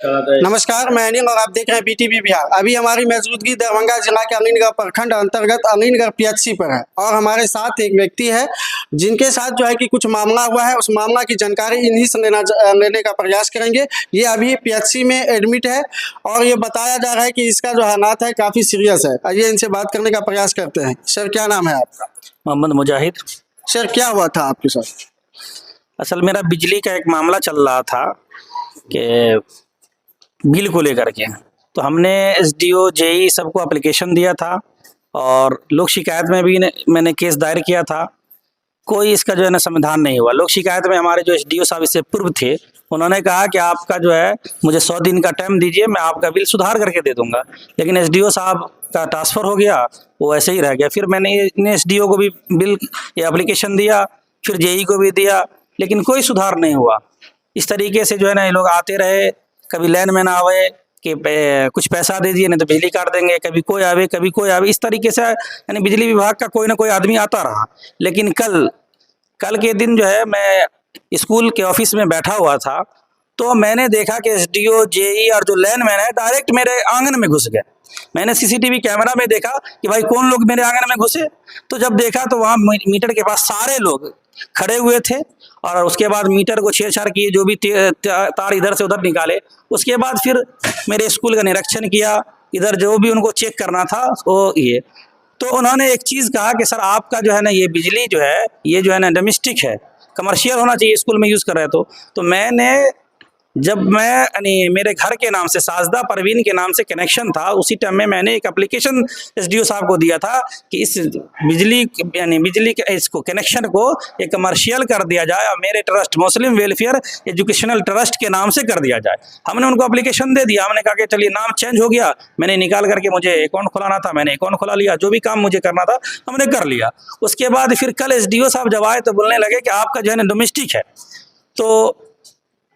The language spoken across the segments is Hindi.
नमस्कार, मैं अनिल और आप देख रहे हैं बीटीवी बिहार। अभी हमारी मौजूदगी दरभंगा जिला के अमीनगढ़ प्रखंड अंतर्गत अमीनगढ़ पीएचसी पर है और हमारे साथ एक व्यक्ति है जिनके साथ जो है कि कुछ मामला हुआ है। उस मामला की जानकारी इन्हीं से लेने का प्रयास करेंगे। ये अभी पीएचसी में एडमिट है और ये बताया जा रहा है कि इसका जो हालात है काफ़ी सीरियस है। आइए इनसे बात करने का प्रयास करते हैं। सर, क्या नाम है आपका? मोहम्मद मुजाहिद। सर, क्या हुआ था आपके साथ? असल मेरा बिजली का एक मामला चल रहा था कि बिल को लेकर के, तो हमने एसडीओ जेई सबको एप्लीकेशन दिया था और लोक शिकायत में भी मैंने केस दायर किया था। कोई इसका जो है ना समाधान नहीं हुआ। लोक शिकायत में हमारे जो एसडीओ साहब इससे पूर्व थे, उन्होंने कहा कि आपका जो है मुझे 100 दिन का टाइम दीजिए, मैं आपका बिल सुधार करके दे दूंगा। लेकिन एसडीओ साहब का ट्रांसफ़र हो गया, वो ऐसे ही रह गया। फिर मैंने एसडीओ को भी बिल या एप्लीकेशन दिया, फिर जेई को भी दिया, लेकिन कोई सुधार नहीं हुआ। इस तरीके से जो है ना ये लोग आते रहे, कभी लाइनमैन आवे कि कुछ पैसा दे दिए नहीं तो बिजली काट देंगे, कभी कोई आवे कभी कोई आवे। इस तरीके से यानी बिजली विभाग का कोई ना कोई आदमी आता रहा। लेकिन कल के दिन जो है मैं स्कूल के ऑफिस में बैठा हुआ था, तो मैंने देखा कि एसडीओ जेई और जो लाइनमैन है डायरेक्ट मेरे आंगन में घुस गए। मैंने सीसीटीवी कैमरा में देखा कि भाई कौन लोग मेरे आंगन में घुसे। तो जब देखा तो वहाँ मीटर के पास सारे लोग खड़े हुए थे और उसके बाद मीटर को छेड़छाड़ किए, जो भी तार इधर से उधर निकाले। उसके बाद फिर मेरे स्कूल का निरीक्षण किया, इधर जो भी उनको चेक करना था वो ये। तो उन्होंने एक चीज़ कहा कि सर आपका जो है ना ये बिजली जो है ये जो है ना डोमेस्टिक है, कमर्शियल होना चाहिए, स्कूल में यूज़ कर रहे हैं। तो मैंने जब मैं यानी मेरे घर के नाम से साजदा परवीन के नाम से कनेक्शन था, उसी टाइम में मैंने एक एप्लीकेशन एसडीओ साहब को दिया था कि इस बिजली के इसको कनेक्शन को एक कमर्शियल कर दिया जाए और मेरे ट्रस्ट मुस्लिम वेलफेयर एजुकेशनल ट्रस्ट के नाम से कर दिया जाए। हमने उनको एप्लीकेशन दे दिया। हमने कहा कि चलिए नाम चेंज हो गया, मैंने निकाल करके मुझे अकाउंट खुलाना था, मैंने अकाउंट खुला लिया, जो भी काम मुझे करना था हमने कर लिया। उसके बाद फिर कल एसडीओ साहब जब आए तो बोलने लगे कि आपका जो है ना डोमेस्टिक है, तो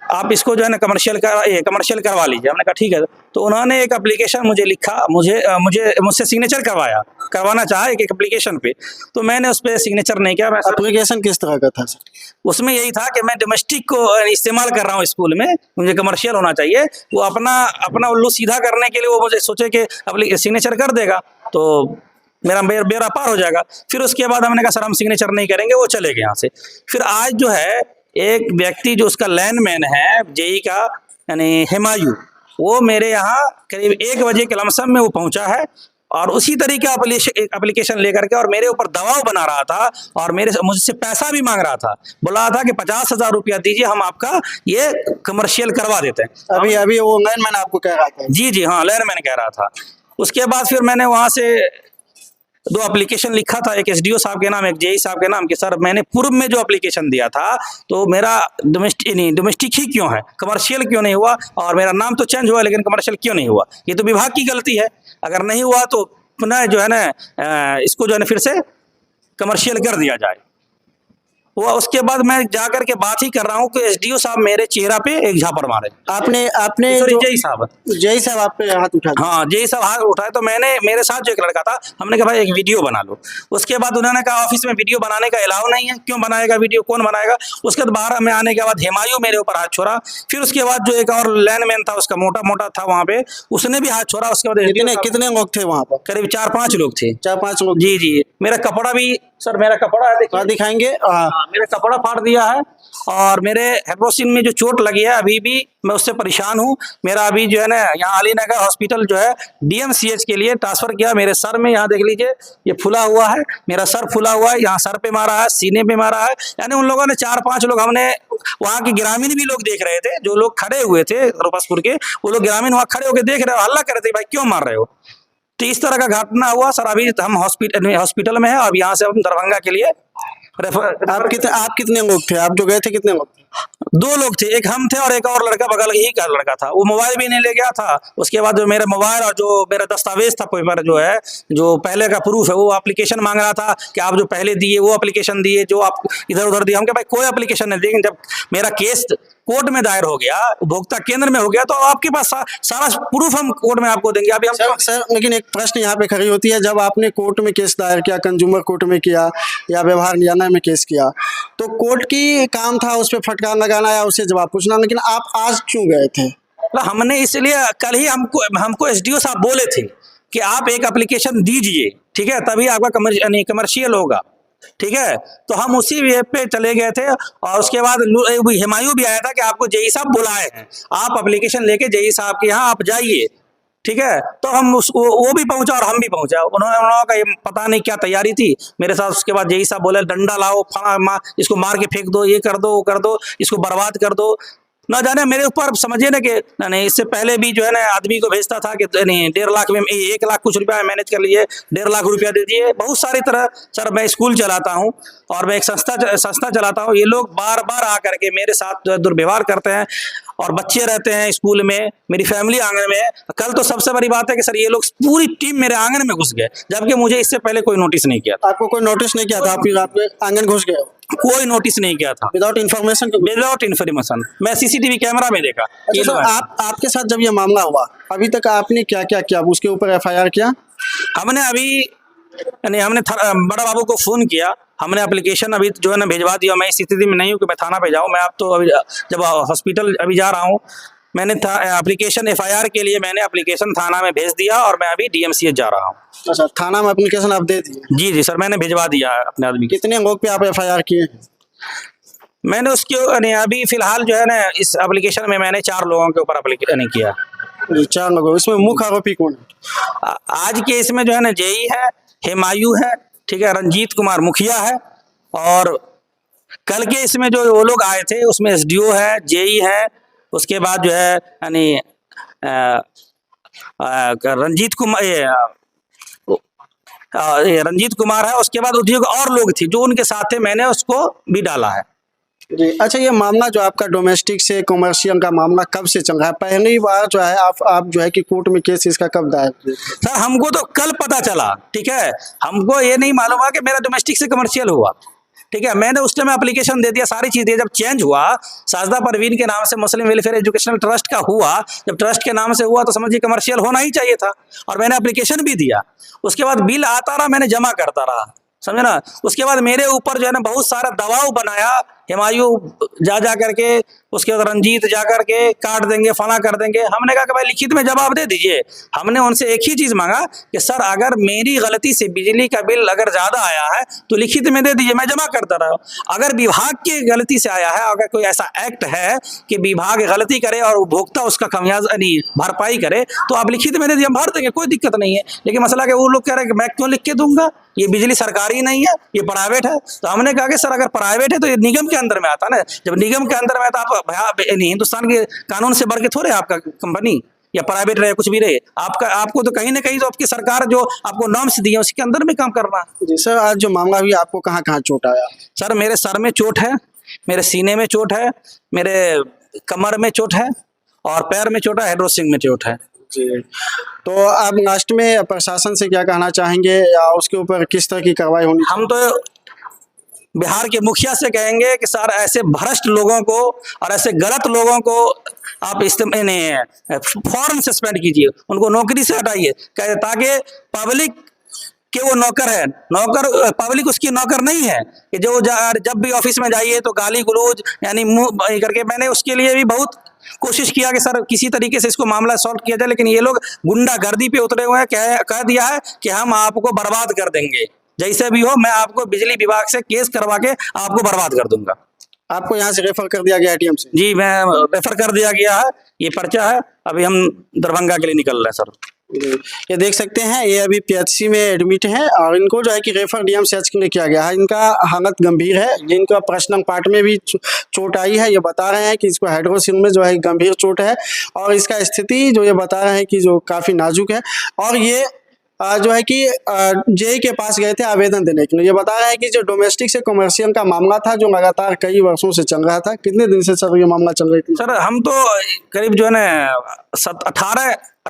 आप इसको जो है ना कमर्शियल करवा लीजिए। हमने कहा ठीक है। तो उन्होंने एक एप्लीकेशन मुझे लिखा, मुझसे सिग्नेचर करवाना चाहा एक एप्लीकेशन पे, तो मैंने उस पर सिग्नेचर नहीं किया। मैं एप्लीकेशन किस तरह का था सर? उसमें यही था कि मैं डोमेस्टिक को इस्तेमाल कर रहा हूँ स्कूल में, मुझे कमर्शियल होना चाहिए। वो अपना उल्लू सीधा करने के लिए वो मुझे सोचे कि सिग्नेचर कर देगा तो मेरा बेड़ा पार हो जाएगा। फिर उसके बाद हमने कहा सर हम सिग्नेचर नहीं करेंगे, वो चले गए यहाँ से। फिर आज जो है एक व्यक्ति जो उसका लाइनमैन है जेई का यानी हिमायू, वो मेरे यहाँ करीब 1 बजे के लमसम में वो पहुँचा है और उसी तरीके एप्लीकेशन लेकर के और मेरे ऊपर दबाव बना रहा था और मुझसे पैसा भी मांग रहा था। बोला था कि 50,000 रुपया दीजिए, हम आपका ये कमर्शियल करवा देते हैं। अभी वो लाइनमैन आपको कह रहा था? जी हाँ, लाइनमैन कह रहा था। उसके बाद फिर मैंने वहाँ से 2 एप्लीकेशन लिखा था, एक एसडीओ साहब के नाम, एक जेई साहब के नाम कि सर मैंने पूर्व में जो एप्लीकेशन दिया था तो मेरा डोमेस्टिक ही क्यों है, कमर्शियल क्यों नहीं हुआ, और मेरा नाम तो चेंज हुआ लेकिन कमर्शियल क्यों नहीं हुआ। ये तो विभाग की गलती है। अगर नहीं हुआ तो पुनः जो है ना इसको जो है ना फिर से कमर्शियल कर दिया जाए। वो उसके बाद मैं जाकर के बात ही कर रहा हूँ कि एसडीओ साहब मेरे चेहरा पे एक झापड़ मारे। आपने जेई साहब आप पे हाथ उठा? हाँ, जेई साहब हाथ उठाए। तो मेरे साथ जो एक लड़का था, हमने कहा भाई एक वीडियो बना लो। उसके बाद उन्होंने कहा ऑफिस में वीडियो बनाने का अलाउ नहीं है। क्यों बनाएगा वीडियो, कौन बनाएगा। उसके बाद बाहर में आने के बाद हिमायू मेरे ऊपर हाथ छोड़ा। फिर उसके बाद जो एक और लाइनमैन था, उसका मोटा था वहाँ पे, उसने भी हाथ छोड़ा। उसके बाद कितने लोग थे वहाँ पर? करीब 4-5 लोग थे। 4-5 लोग? जी। मेरा कपड़ा भी सर, मेरा कपड़ा है, दिखाएंगे। मेरा कपड़ा फाड़ दिया है और मेरे हेड्रोसिन में जो चोट लगी है अभी भी मैं उससे परेशान हूँ। मेरा अभी जो है ना यहाँ अलीनगर हॉस्पिटल जो है डीएमसीएच के लिए ट्रांसफर किया। मेरे सर में यहाँ देख लीजिए ये फुला हुआ है, मेरा सर फुला हुआ है, यहाँ सर पे मारा है, सीने पे मारा है। यानी उन लोगों ने 4-5 लोग, हमने वहाँ के ग्रामीण भी लोग देख रहे थे, जो लोग खड़े हुए थे रूपसपुर के, वो लोग ग्रामीण वहाँ खड़े होकर देख रहे हो, हल्ला कर रहे थे भाई क्यों मार रहे हो। तो इस तरह का घटना हुआ सर। अभी हम हॉस्पिटल में है। अब यहाँ से हम दरभंगा के लिए आप कितने लोग थे? आप जो गए थे कितने लोग थे? 2 लोग थे, एक हम थे और एक और लड़का बगल ही का लड़का था। वो मोबाइल भी नहीं ले गया था। उसके बाद जो मेरा मोबाइल और जो मेरा दस्तावेज था पेपर जो है, जो पहले का प्रूफ है, वो एप्लीकेशन मांग रहा था कि आप जो पहले दिए वो एप्लीकेशन दिए, जो आप इधर उधर दिए। हम कहा भाई कोई एप्लीकेशन नहीं। लेकिन जब मेरा केस कोर्ट में दायर हो गया, उपभोक्ता केंद्र में हो गया, तो आपके पास सारा प्रूफ हम कोर्ट में आपको देंगे। अभी हम सर लेकिन एक प्रश्न यहाँ पे खड़ी होती है, जब आपने कोर्ट में केस दायर किया, कंज्यूमर कोर्ट में किया या व्यवहार न्यायालय में केस किया, तो कोर्ट की काम था उस पर फटकार लगाना या उससे जवाब पूछना, लेकिन आप आज क्यों गए थे? तो हमने इसलिए कल ही हमको एसडीओ साहब बोले थे कि आप एक एप्लीकेशन दीजिए, ठीक है, तभी आपका कमर्शियल होगा, ठीक है। तो हम उसी वे पे चले गए थे और उसके बाद हुमायूं भी आया था कि आपको जेई साहब बुलाए हैं, आप एप्लीकेशन लेके जेई साहब के यहाँ आप जाइए, ठीक है। तो हम वो भी पहुंचा और हम भी पहुंचा। उन लोगों का ये पता नहीं क्या तैयारी थी मेरे साथ। उसके बाद जेई साहब बोले डंडा लाओ, इसको मार के फेंक दो, ये कर दो, वो कर दो, इसको बर्बाद कर दो, ना जाने मेरे ऊपर समझिए ना कि नहीं, इससे पहले भी जो है ना आदमी को भेजता था कि नहीं 1.5 लाख में 1 लाख कुछ रुपया मैनेज कर लीजिए, 1.5 लाख रुपया दे दिए, बहुत सारी तरह। सर मैं स्कूल चलाता हूँ और मैं एक संस्था चलाता हूँ, ये लोग बार बार आकर के मेरे साथ जो है दुर्व्यवहार करते हैं और बच्चे रहते हैं स्कूल में, मेरी फैमिली आंगन में। कल तो सबसे बड़ी बात है कि सर ये लोग पूरी टीम मेरे आंगन में घुस गए, जबकि मुझे इससे पहले कोई नोटिस नहीं किया था। आपको कोई नोटिस नहीं किया था, फिर आपके आंगन घुस गए? कोई नोटिस नहीं किया था, विदाउट इन्फॉर्मेशन? Without information. मैं सीसीटीवी कैमरा में देखा। अच्छा सर, आपके साथ जब ये मामला हुआ अभी तक आपने क्या क्या किया, उसके ऊपर एफआईआर किया? हमने अभी हमने बड़ा बाबू को फोन किया, हमने एप्लीकेशन अभी जो है ना भिजवा दिया। मैं इस स्थिति में नहीं हूँ कि मैं थाना पे जाऊँ। मैं अब तो अभी जब हॉस्पिटल अभी जा रहा हूँ, मैंने एप्लीकेशन एफआईआर के लिए मैंने एप्लीकेशन थाना में भेज दिया और मैं अभी डीएमसीएच जा रहा हूँ। अच्छा, थाना में एप्लीकेशन आप दे दिए? जी जी सर, मैंने भिजवा दिया है अपने आदमी। कितने लोग पे आप एफआईआर किए? मैंने उसके अभी फिलहाल जो है ना इस एप्लीकेशन में मैंने 4 लोगों के ऊपर एप्लीकेशन किया। 4 लोगों, इसमें मुख्य आरोपी कौन है? आज के इसमें जो है ना जेई है, हुमायूं है, ठीक है, रंजीत कुमार मुखिया है, और कल के इसमें जो वो लोग आए थे उसमें एसडीओ है, जेई है, उसके बाद जो है यानी रंजीत कुमार है, उसके बाद उद्योग और लोग थे जो उनके साथ थे, मैंने उसको भी डाला है। जी। अच्छा, ये मामला जो आपका डोमेस्टिक से कमर्शियल का मामला कब से चल रहा है? पहली बार जो है आप जो है कि कोर्ट में केस इसका कब दायर किए? सर हमको तो कल पता चला, ठीक है, हमको ये नहीं मालूम है कि मेरा डोमेस्टिक से कमर्शियल हुआ, ठीक है। मैंने उस टाइम एप्लीकेशन दे दिया, सारी चीज़ दी। जब चेंज हुआ, साजदा परवीन के नाम से मुस्लिम वेलफेयर एजुकेशनल ट्रस्ट का हुआ, जब ट्रस्ट के नाम से हुआ तो समझिए कमर्शियल होना ही चाहिए था, और मैंने एप्लीकेशन भी दिया। उसके बाद बिल आता रहा, मैंने जमा करता रहा, समझे ना। उसके बाद मेरे ऊपर जो है ना बहुत सारा दबाव बनाया, हुमायूं जा करके, उसके बाद रंजीत जा करके काट देंगे, फला कर देंगे। हमने कहा कि भाई लिखित में जवाब दे दीजिए। हमने उनसे एक ही चीज़ मांगा कि सर अगर मेरी गलती से बिजली का बिल अगर ज़्यादा आया है तो लिखित में दे दीजिए, मैं जमा करता रहा। अगर विभाग की गलती से आया है, अगर कोई ऐसा एक्ट है कि विभाग गलती करे और उपभोक्ता उसका खमियाजा भरपाई करे, तो आप लिखित में दे दीजिए, हम भर देंगे, कोई दिक्कत नहीं है। लेकिन मसला कि वो लोग कह रहे हैं कि मैं क्यों लिख के दूंगा, ये बिजली सरकारी नहीं है, ये प्राइवेट है। तो हमने कहा कि सर अगर प्राइवेट है तो ये निगम के अंदर में आता ना। जब निगम के अंदर में आता, आप हिंदुस्तान के कानून से बढ़ के थोड़े आपका कंपनी या प्राइवेट रहे कुछ भी रहे, आपको तो कहीं ना कहीं तो आपकी सरकार जो आपको नॉर्म्स दी है उसके अंदर में काम करना। जी सर, आज जो मामला हुई आपको कहाँ कहाँ चोट आया? सर मेरे सर में चोट है, मेरे सीने में चोट है, मेरे कमर में चोट है, और पैर में चोट है, हेड्रोसिंग में चोट है। जी। तो आप लास्ट में प्रशासन से क्या कहना चाहेंगे, या उसके ऊपर किस तरह की कार्रवाई होनी? हम तो बिहार के मुखिया से कहेंगे कि सर ऐसे भ्रष्ट लोगों को और ऐसे गलत लोगों को आप फौरन सस्पेंड कीजिए, उनको नौकरी से हटाइए, ताकि पब्लिक के वो नौकर है, पब्लिक उसकी नौकर नहीं है कि जो जब भी ऑफिस में जाइए तो गाली गलौज यानी मुंह करके। मैंने उसके लिए भी बहुत कोशिश किया कि सर किसी तरीके से इसको मामला सॉल्व किया जाए, लेकिन ये लोग गुंडागर्दी पे उतरे हुए हैं। कह दिया है कि हम आपको बर्बाद कर देंगे, जैसे भी हो मैं आपको बिजली विभाग से केस करवा के आपको बर्बाद कर दूंगा। आपको यहाँ से रेफर कर दिया गया एटीएम से? जी, मैं रेफर कर दिया गया है, ये पर्चा है। अभी हम दरभंगा के लिए निकल रहे हैं सर। ये देख सकते हैं, ये अभी पीएचसी में एडमिट है और इनको जो है कि रेफर डीएमसीएच के लिए किया गया है। इनका हालत गंभीर है, जिनका पर्सनल पार्ट में भी चोट आई है। ये बता रहे हैं कि इसको हाइड्रोसिल में जो है गंभीर चोट है, और इसका स्थिति जो ये बता रहे हैं कि जो काफ़ी नाजुक है। और ये जो है कि जेई के पास गए थे आवेदन देने के लिए। ये बता रहे हैं कि जो डोमेस्टिक से कमर्शियल का मामला था जो लगातार कई वर्षों से चल रहा था। कितने दिन से सर ये मामला चल रही थी? सर हम तो करीब जो है ना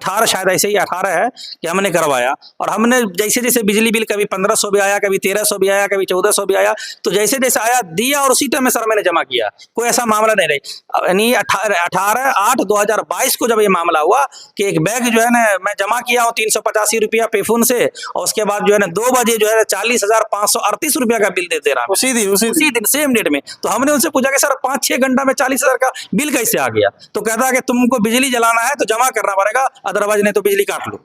18 शायद ऐसे ही 18 है कि हमने करवाया। और हमने जैसे जैसे बिजली बिल कभी 1500 भी आया, कभी 1300 भी आया, कभी 1400 भी आया, तो जैसे जैसे आया दिया और उसी टाइम में सर मैंने जमा किया, कोई ऐसा मामला नहीं रही। यानी 18/8/2022 को जब ये मामला हुआ कि एक बैग जो है ना मैं जमा किया हूँ 385 रुपया पेफोन से, और उसके बाद जो है ना 2 बजे जो है 40,538 रुपया का बिल दे रहा है उसी दिन उसी दिन सेम डेट में। तो हमने उनसे पूछा कि सर 5-6 घंटा में 40,000 का बिल कैसे आ गया? तो कहता है कि तुमको बिजली जलाना है तो जमा करना पड़ेगा, अदरवाइज नहीं तो बिजली काट लो।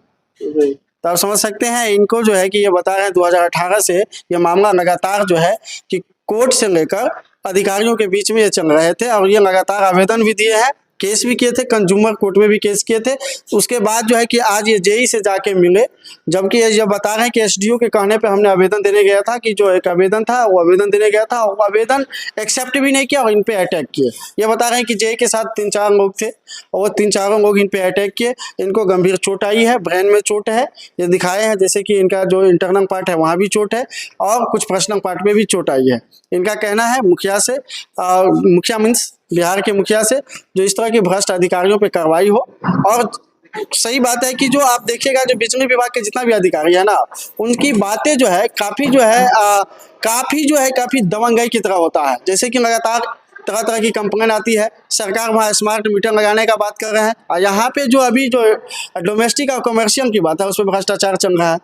तो आप समझ सकते हैं इनको जो है कि ये बता रहे हैं 2018 से ये मामला लगातार जो है कि कोर्ट से लेकर अधिकारियों के बीच में ये चल रहे थे, और ये लगातार आवेदन भी दिए हैं, केस भी किए थे, कंज्यूमर कोर्ट में भी केस किए थे। उसके बाद जो है कि आज ये जेई से जाके मिले, जबकि ये बता रहे हैं कि एसडीओ के कहने पे हमने आवेदन देने गया था, कि जो एक आवेदन था वो आवेदन देने गया था, वो आवेदन एक्सेप्ट भी नहीं किया और इन पे अटैक किए। ये बता रहे हैं कि जेई के साथ 3-4 लोग थे और वो 3-4 लोग इन पे अटैक किए, इनको गंभीर चोट आई है, ब्रेन में चोट है, ये दिखाए हैं, जैसे कि इनका जो इंटरनल पार्ट है वहाँ भी चोट है और कुछ पर्सनल पार्ट में भी चोट आई है। इनका कहना है मुखिया से, मुखिया मीन्स बिहार के मुखिया से, जो इस तरह के भ्रष्ट अधिकारियों पे कार्रवाई हो। और सही बात है कि जो आप देखिएगा जो बिजली विभाग के जितना भी अधिकारी है ना, उनकी बातें जो है काफ़ी काफ़ी दबंगई की तरह होता है। जैसे कि लगातार तरह तरह की कंप्लेन आती है, सरकार वहाँ स्मार्ट मीटर लगाने का बात कर रहे हैं, और यहाँ पे जो अभी जो डोमेस्टिक और कमर्शियल की बात है उस पर भ्रष्टाचार चल रहा है।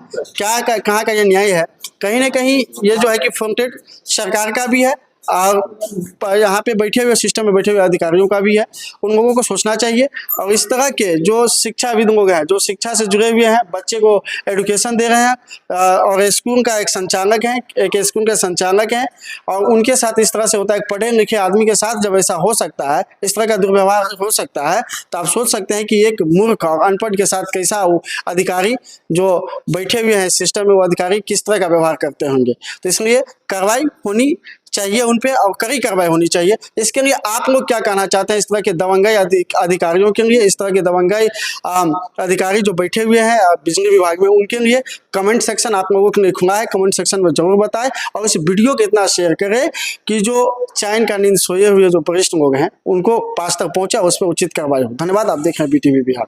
कहाँ का ये न्याय है? कहीं ना कहीं ये जो है कि फ्रंटेड सरकार का भी है और यहाँ पे बैठे हुए सिस्टम में बैठे हुए अधिकारियों का भी है। उन लोगों को सोचना चाहिए, और इस तरह के जो शिक्षाविद लोग हैं, जो शिक्षा से जुड़े हुए हैं, बच्चे को एजुकेशन दे रहे हैं, और स्कूल का एक संचालक है, एक स्कूल के संचालक हैं, और उनके साथ इस तरह से होता है। एक पढ़े लिखे आदमी के साथ जब ऐसा हो सकता है, इस तरह का दुर्व्यवहार हो सकता है, तो आप सोच सकते हैं कि एक मूर्ख और अनपढ़ के साथ कैसा वो अधिकारी जो बैठे हुए हैं सिस्टम में, वो अधिकारी किस तरह का व्यवहार करते होंगे। तो इसलिए कार्रवाई होनी चाहिए उन पे, और कड़ी कार्रवाई होनी चाहिए। इसके लिए आप लोग क्या कहना चाहते हैं इस तरह के दबंगाई अधिकारियों के लिए, इस तरह के दबंगाई अधिकारी जो बैठे हुए हैं बिजली विभाग में, उनके लिए कमेंट सेक्शन आप लोगों के लिए खुला है, कमेंट सेक्शन में जरूर बताएं, और इस वीडियो को इतना शेयर करें कि जो चैन का नींद सोए हुए जो वरिष्ठ लोग हैं उनको पास तक पहुँचा, उस पर उचित कार्रवाई हो। धन्यवाद। आप देख रहे हैं BTV बिहार।